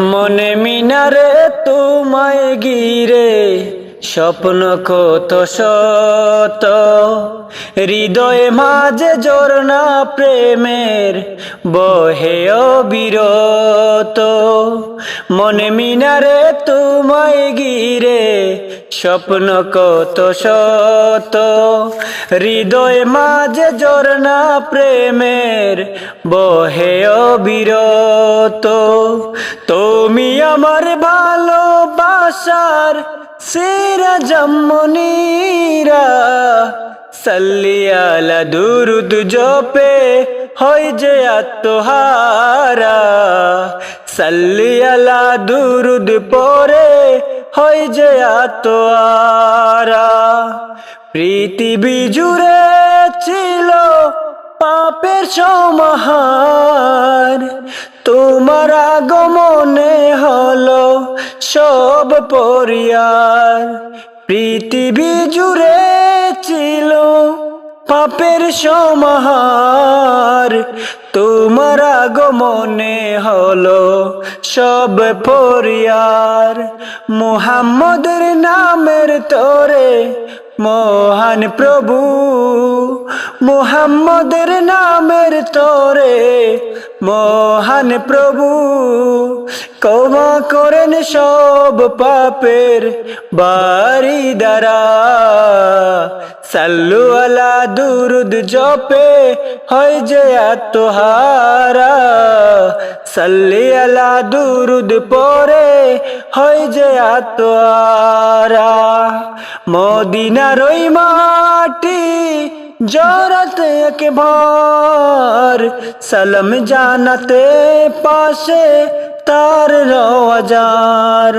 মনে মিনারে তোমায় ঘিরে স্বপ্ন কত শত, হৃদয়ে মাঝে ঝরনা প্রেমের বহে অবিরত। মনে মিনারে তোমায় ঘিরে স্বপ্ন কত শত, হৃদয়ে মাঝে ঝরনা প্রেমের বহে অবিরত। তুমি আমার ভালোবাসার সেরা জমনিরা, সাল্লি আলা দুরুদ জপে হয় যে আত্মহারা, সাল্লি আলা দুরুদ পরে হয় যে আত্মহারা। পৃথিবী জুড়ে ছিল পাপের সমাহার, তোমার আগমনে হলো সব পরিয়ার। পৃথিবী জুড়ে ছিল পাপের সমাহার, তোমার আগমনে হলো সব পরিয়ার। মুহাম্মদের নামের তরে মহান প্রভু, মুহাম্মদের নামের তরে মহান প্রভু, ক্ষমা করেন সব পাপের বারিদারা। সাল্লু আলা দুরুদ জপে হয় যে আত্মহারা, সাল্লি আলা দুরুদ পরে হয় যে আত্মহারা। মদিনার ওই মাটি জরাতে একবার, সালাম জানাতে পাশে তার রওয়াজার।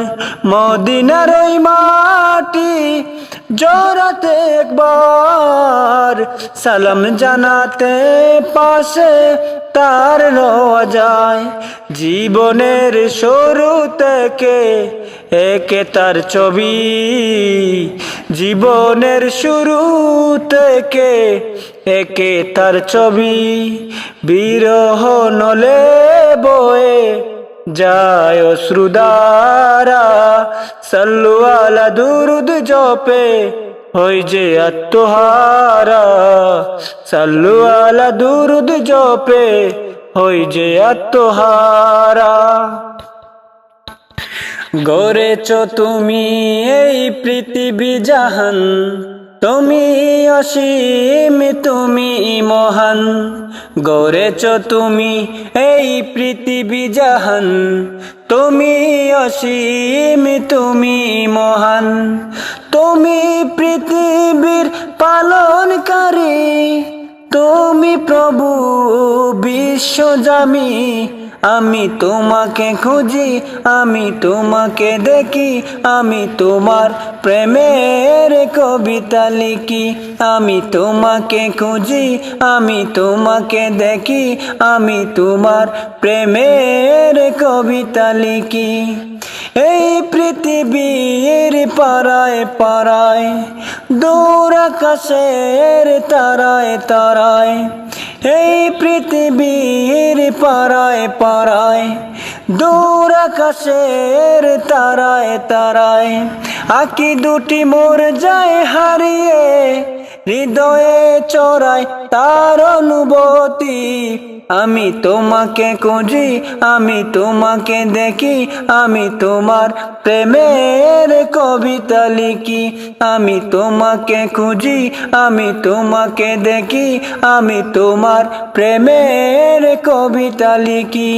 মদিনার ওই মাটি জরাতে একবার, সালাম জানাতে পাশে তার রওয়াজায়। জীবনের শুরু থেকে একে তার ছবি, জীবনের শুরু থেকে একে তার ছবি। বিরহ নলে বয়ে যায় অশ্রুধারা, সাল্লু আলা দুরুদ জপে হয় যে আত্মহারা, সাল্লু আলা দুরুদ জপে হয় যে আত্মহারা। গড়েছ তুমি এই পৃথিবী জাহান, তুমি অসীম তুমি মহান। গড়েছ তুমি এই পৃথিবী জাহান, তুমি অসীম তুমি মহান। তুমি পৃথিবীর পালনকারী, তুমি প্রভু বিশ্বজামি। আমি তোমাকে খুঁজি, আমি তোমাকে দেখি, আমি তোমার প্রেমের কবিতা লিখি। আমি তোমাকে খুঁজি, আমি তোমাকে দেখি, আমি তোমার প্রেমের কবিতা লিখি। এই পৃথিবীর পারায় পারায়, দূর আকাশের তারায় তারায়, এই পৃথিবীর পারায় পারায়, দূর আকাশের তারায় তারায়, আঁকি দুটি মোর যায় হারিয়ে, হৃদয়ে চড়ায় তার অনুভূতি। আমি তোমাকে খুঁজি, আমি তোমাকে দেখি, আমি তোমার প্রেমের কবিতা লিখি। আমি তোমাকে খুঁজি, আমি তোমাকে দেখি, আমি তোমার প্রেমের কবিতা লিখি।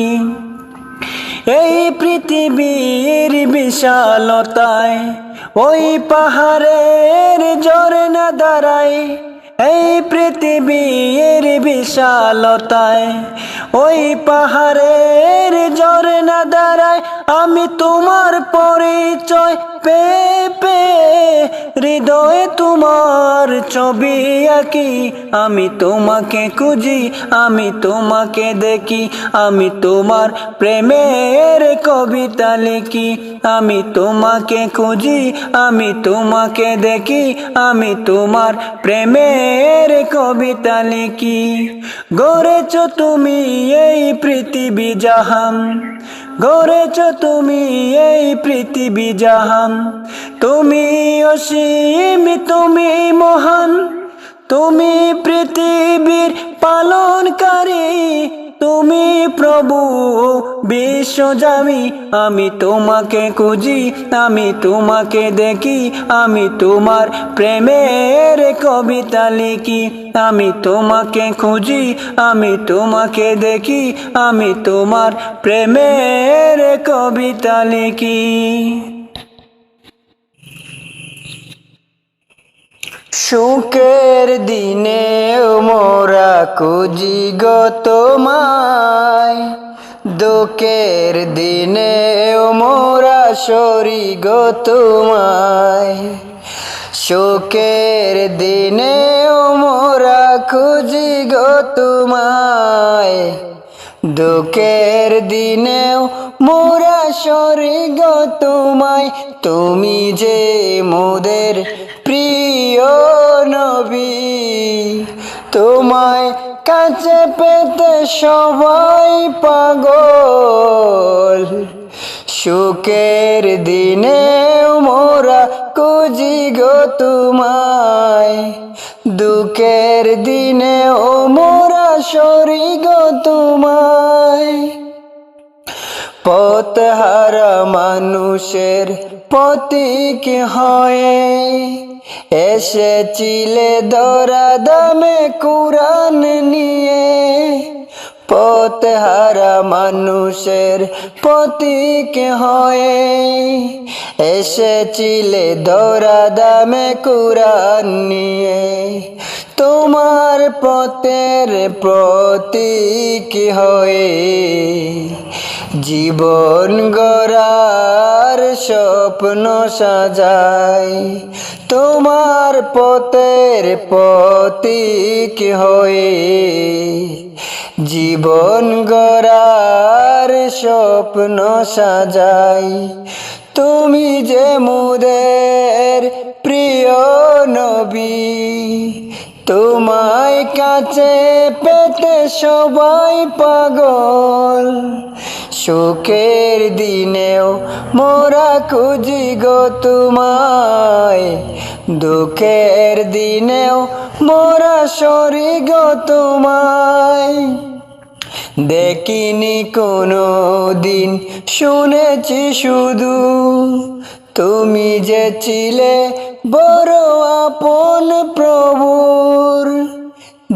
এই পৃথিবীর বিশালতায় ওই পাহাড়ের ঝরনা দাঁড়ায়, এই পৃথিবীর বিশালতায় ওই পাহাড়ের ঝরনা দাঁড়ায়। আমি তোমার পরিচয় পেয়ে পেয়ে হৃদয়ে তোমার ছবি আঁকি। আমি তোমাকে খুঁজি, আমি তোমাকে দেখি, আমি তোমার প্রেমের কবিতা লিখি। আমি তোমাকে খুঁজি, আমি তোমাকে দেখি, আমি তোমার প্রেমের কবিতা লিখি। গড়েছ তুমি এই পৃথিবী জাহান, গড়েছ তুমি এই পৃথিবী জাহান। তুমি অসীম, তুমি মহান, তুমি পৃথিবীর পালনকারী, তুমি প্রভু বিশ্বজামি। আমি তোমাকে খুঁজি, আমি তোমাকে দেখি, আমি তোমার প্রেমের কবিতা লিখি। আমি তোমাকে খুঁজি, আমি তোমাকে দেখি, আমি তোমার প্রেমের কবিতা লিখি। সুখের দিনে মোরা খুঁজি গো তোমায়, দুঃখের দিনে মোরা সরি গো তোমায়। সুখের দিনে মোরা খুঁজি গো তোমায়, দুঃখের দিনেও মোরা সরি গো তোমায়। তুমি যে মোদের প্রিয় নবী, তোমায় কাছে পেতে সবাই পাগল। সুখের দিনেও মোরা খুঁজি গো তোমায়, দুঃখের দিনেও মোরা সরি গো তোমায়। পথহারা মানুষের প্রতীক হয়ে এসেছিলে দরা দামে কুরআন নিয়ে। পথহারা মানুষের প্রতীক হয়ে এসেছিলে দরা দামে কুরআন নিয়ে। তোমার পথের প্রতীক হয়ে জীবন গড়ার স্বপ্ন সাজাই। তোমার পথের প্রতীক হয়ে জীবন গড়ার স্বপ্ন সাজাই। তুমি যে মোদের প্রিয় নবী, তোমায় কাছে পেতে সবাই পাগল। সুখের দিনেও মোরা খুঁজি গো তোমায়, দুঃখের দিনেও মোরা সরি গো তোমায়। দেখিনি কোনো দিন, শুনেছি শুধু তুমি যে ছিলে বড় আপন প্রভুর।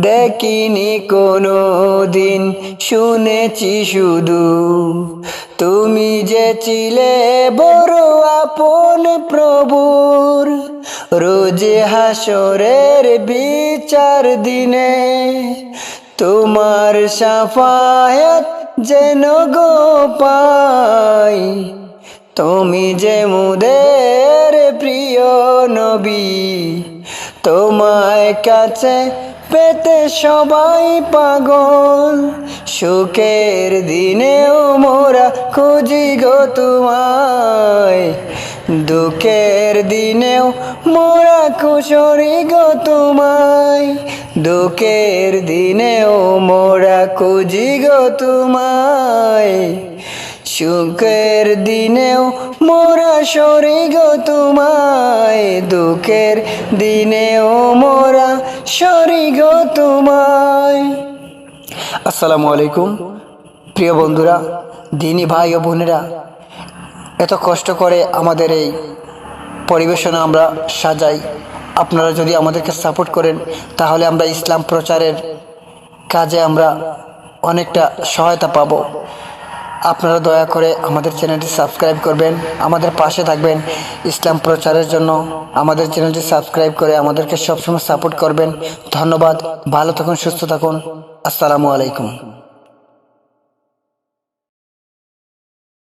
দেখিনি কোনো দিন, শুনেছি শুধু তুমি যে ছিলে বড় আপন প্রভুর। রোজ হাসরের বিচার দিনে তোমার শাফায়াত যেন গো পাই। তুমি যে মোদের প্রিয় নবী, তোমায় কাছে পেতে সবাই পাগল। সুখের দিনেও মোরা খুঁজি গো তোমায়, দুঃখের দিনেও মোরা সরি গো তোমায়। দুঃখের দিনেও মোরা খুঁজি গো তোমায়, সুখের দিনেও মোরা সরি গো তোমায়। দুঃখের দিনেও মোরা সরি গো তোমায়। আসসালামু আলাইকুম প্রিয় বন্ধুরা, দিনী ভাই ও বোনেরা, এত কষ্ট করে আমাদের এই পরিবেশনা আমরা সাজাই। আপনারা যদি আমাদেরকে সাপোর্ট করেন তাহলে আমরা ইসলাম প্রচারের কাজে আমরা অনেকটা সহায়তা পাব। আপনারা দয়া করে আমাদের চ্যানেলটি সাবস্ক্রাইব করবেন, আমাদের পাশে থাকবেন। ইসলাম প্রচারের জন্য আমাদের চ্যানেলটি সাবস্ক্রাইব করে আমাদেরকে সবসময় সাপোর্ট করবেন। ধন্যবাদ। ভালো থাকুন, সুস্থ থাকুন। আসসালামু আলাইকুম।